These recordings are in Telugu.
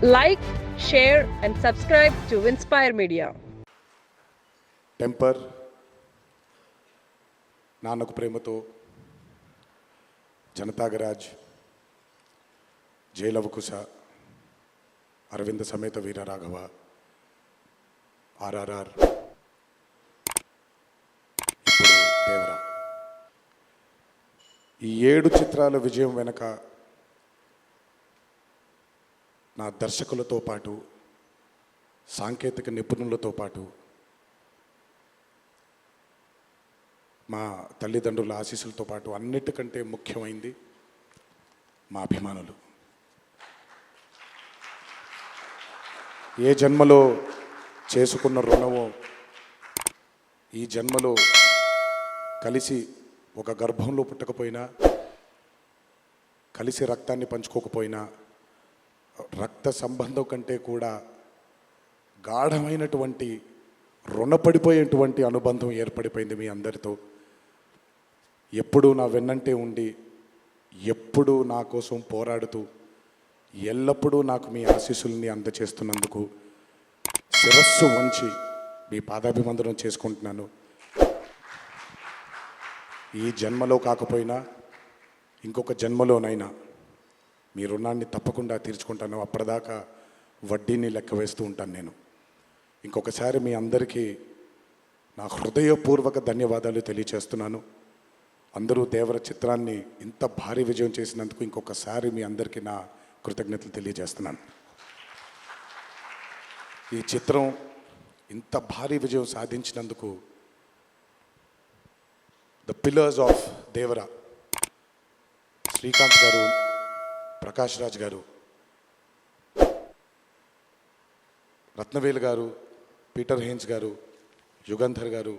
Like, share, and subscribe to Inspire Media. Temper, Nannaku Prematho, జనతాగరాజ్, Jai Lava Kusa, Aravinda Sametha Veera Raghava, RRR, ఇప్పుడు దేవరా. ఈ 7 చిత్రాల విజయం వెనక నా దర్శకులతో పాటు, సాంకేతిక నిపుణులతో పాటు, మా తల్లిదండ్రుల ఆశీస్సులతో పాటు అన్నిటికంటే ముఖ్యమైంది మా అభిమానులు. ఏ జన్మలో చేసుకున్న రుణమో ఈ జన్మలో కలిసి ఒక గర్భంలో పుట్టకపోయినా, కలిసి రక్తాన్ని పంచుకోకపోయినా, రక్త సంబంధం కంటే కూడా గాఢమైనటువంటి రుణపడిపోయేటువంటి అనుబంధం ఏర్పడిపోయింది మీ అందరితో. ఎప్పుడూ నా వెన్నంటే ఉండి, ఎప్పుడూ నా కోసం పోరాడుతూ, ఎల్లప్పుడూ నాకు మీ ఆశీస్సుల్ని అందచేస్తున్నందుకు శిరస్సు వంచి మీ పాదాభివందనం చేసుకుంటున్నాను. ఈ జన్మలో కాకపోయినా ఇంకొక జన్మలోనైనా మీ రుణాన్ని తప్పకుండా తీర్చుకుంటాను. అప్పటిదాకా వడ్డీని లెక్క వేస్తూ ఉంటాను నేను. ఇంకొకసారి మీ అందరికీ నా హృదయపూర్వక ధన్యవాదాలు తెలియచేస్తున్నాను. అందరూ దేవర చిత్రాన్ని ఇంత భారీ విజయం చేసినందుకు ఇంకొకసారి మీ అందరికీ నా కృతజ్ఞతలు తెలియజేస్తున్నాను. ఈ చిత్రం ఇంత భారీ విజయం సాధించినందుకు ద పిల్లర్స్ ఆఫ్ దేవర, శ్రీకాంత్ గారు, ప్రకాష్ రాజ్ గారు, రత్నవేలు గారు, పీటర్ హేన్స్ గారు, యుగంధర్ గారు,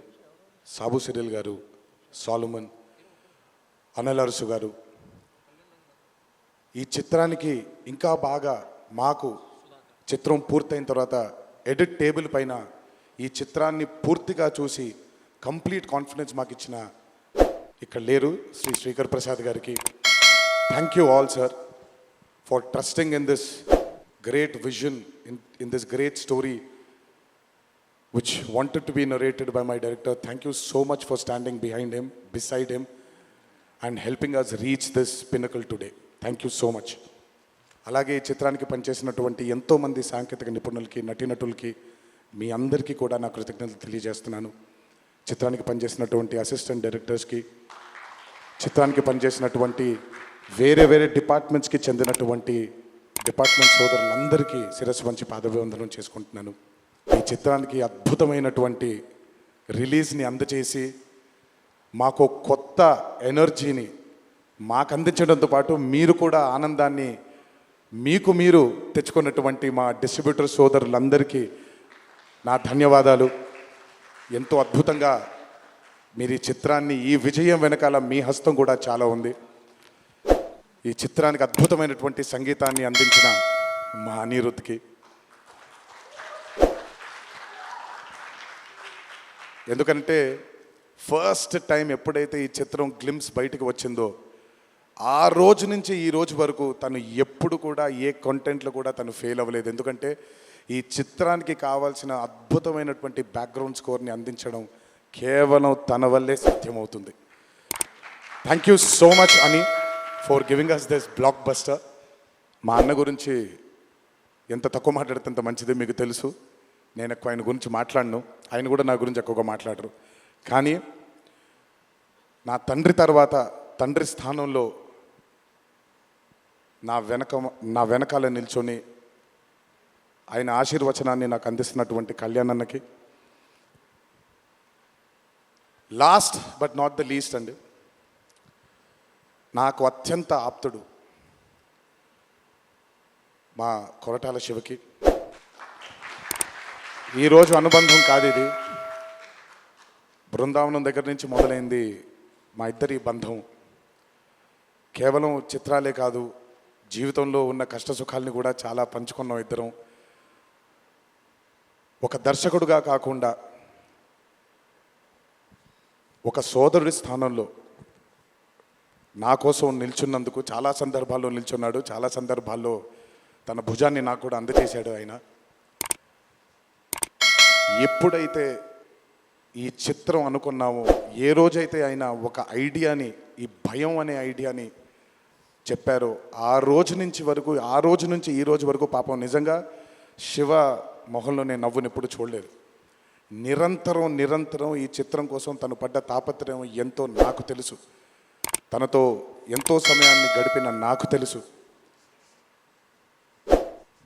సాబు సిరిల్ గారు, సాలుమన్, అనిల్ అరుసు గారు, ఈ చిత్రానికి ఇంకా బాగా మాకు చిత్రం పూర్తయిన తర్వాత ఎడిట్ టేబుల్ పైన ఈ చిత్రాన్ని పూర్తిగా చూసి కంప్లీట్ కాన్ఫిడెన్స్ మాకు ఇచ్చిన, ఇక్కడ లేరు, శ్రీ శ్రీకర్ ప్రసాద్ గారికి thank you all sir for trusting in this great vision, in this great story which wanted to be narrated by my director. Thank you so much for standing behind him, beside him, and helping us reach this pinnacle today. Thank you so much. అలాగే ఈ చిత్రానికి పనిచేసినటువంటి ఎంతోమంది సాంకేతిక నిపుణులకి, నటీనటులకి, మీ అందరికీ కూడా నా కృతజ్ఞతలు తెలియజేస్తున్నాను. చిత్రానికి పనిచేసినటువంటి అసిస్టెంట్ డైరెక్టర్స్కి, చిత్రానికి పనిచేసినటువంటి వేరే వేరే డిపార్ట్మెంట్స్కి చెందినటువంటి డిపార్ట్మెంట్ సోదరులందరికీ శిరస్సు వంచి పాదాభివందనం చేసుకుంటున్నాను. ఈ చిత్రానికి అద్భుతమైనటువంటి రిలీజ్ని అందచేసి మాకు కొత్త ఎనర్జీని మాకు అందించడంతో పాటు మీరు కూడా ఆనందాన్ని మీకు మీరు తెచ్చుకున్నటువంటి మా డిస్ట్రిబ్యూటర్ సోదరులందరికీ నా ధన్యవాదాలు. ఎంతో అద్భుతంగా మీరు ఈ చిత్రాన్ని, ఈ విజయం వెనకాల మీ హస్తం కూడా చాలా ఉంది. ఈ చిత్రానికి అద్భుతమైనటువంటి సంగీతాన్ని అందించిన మా అనిరుద్ధ్కి, ఎందుకంటే ఫస్ట్ టైం ఎప్పుడైతే ఈ చిత్రం గ్లిమ్స్ బయటకు వచ్చిందో ఆ రోజు నుంచి ఈ రోజు వరకు తను ఎప్పుడు కూడా ఏ కంటెంట్లో కూడా తను ఫెయిల్ అవ్వలేదు. ఎందుకంటే ఈ చిత్రానికి కావాల్సిన అద్భుతమైనటువంటి బ్యాక్గ్రౌండ్ స్కోర్ని అందించడం కేవలం తన వల్లే సాధ్యమవుతుంది. థ్యాంక్ యూ సో మచ్ అని ఫర్ గివింగ్ అస్ దిస్ బ్లాక్ బస్టర్. మా అన్న గురించి ఎంత తక్కువ మాట్లాడితే అంత మంచిది, మీకు తెలుసు. నేను ఎక్కువ ఆయన గురించి మాట్లాడను, ఆయన కూడా నా గురించి ఎక్కువగా మాట్లాడరు. కానీ నా తండ్రి తర్వాత, తండ్రి స్థానంలో నా వెనకాల నిల్చొని ఆయన ఆశీర్వచనాన్ని నాకు అందిస్తున్నటువంటి కళ్యాణ్ అన్నకి, last but not the least అండి, నాకు అత్యంత ఆప్తుడు మా కొరటాల శివకి. ఈరోజు అనుబంధం కాదు ఇది, బృందావనం దగ్గర నుంచి మొదలైంది మా ఇద్దరి బంధం. కేవలం చిత్రాలే కాదు, జీవితంలో ఉన్న కష్ట సుఖాలని కూడా చాలా పంచుకున్నాం ఇద్దరం. ఒక దర్శకుడుగా కాకుండా ఒక సోదరుడి స్థానంలో నా కోసం నిల్చున్నందుకు చాలా సందర్భాల్లో నిల్చున్నాడు, చాలా సందర్భాల్లో తన భుజాన్ని నాకు కూడా అందజేశాడు ఆయన. ఎప్పుడైతే ఈ చిత్రం అనుకున్నామో, ఏ రోజైతే ఆయన ఒక ఐడియాని, ఈ భయం అనే ఐడియాని చెప్పారో, ఆ రోజు నుంచి ఈ రోజు వరకు పాపం నిజంగా శివ మొహంలో నేను నవ్వుని ఎప్పుడు చూడలేదు. నిరంతరం ఈ చిత్రం కోసం తను పడ్డ తాపత్రయం ఎంతో నాకు తెలుసు. తనతో ఎంతో సమయాన్ని గడిపిన నాకు తెలుసు.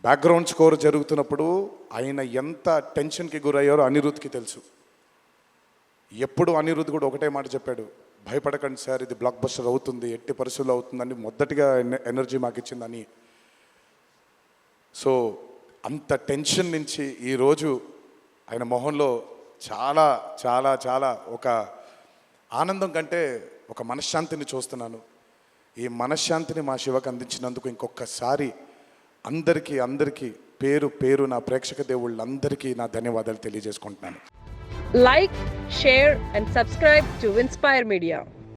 బ్యాక్గ్రౌండ్ స్కోర్ జరుగుతున్నప్పుడు ఆయన ఎంత టెన్షన్కి గురయ్యారో అనిరుద్ధ్కి తెలుసు. ఎప్పుడు అనిరుద్ధ్ కూడా ఒకటే మాట చెప్పాడు, భయపడకండి సార్, ఇది బ్లాక్ బస్టర్ అవుతుంది, ఎట్టి పరిస్థితుల్లో అవుతుందని మొదటిగా ఎనర్జీ మాకు ఇచ్చిందని. సో అంత టెన్షన్ నుంచి ఈరోజు ఆయన మొహంలో చాలా చాలా చాలా ఒక ఆనందం కంటే ఒక మనశ్శాంతిని చూస్తున్నాను. ఈ మనశ్శాంతిని మా శివకు అందించినందుకు ఇంకొకసారి అందరికీ పేరు నా ప్రేక్షక దేవుళ్ళందరికీ నా ధన్యవాదాలు తెలియజేసుకుంటున్నాను. Like, share, and subscribe to Inspire Media.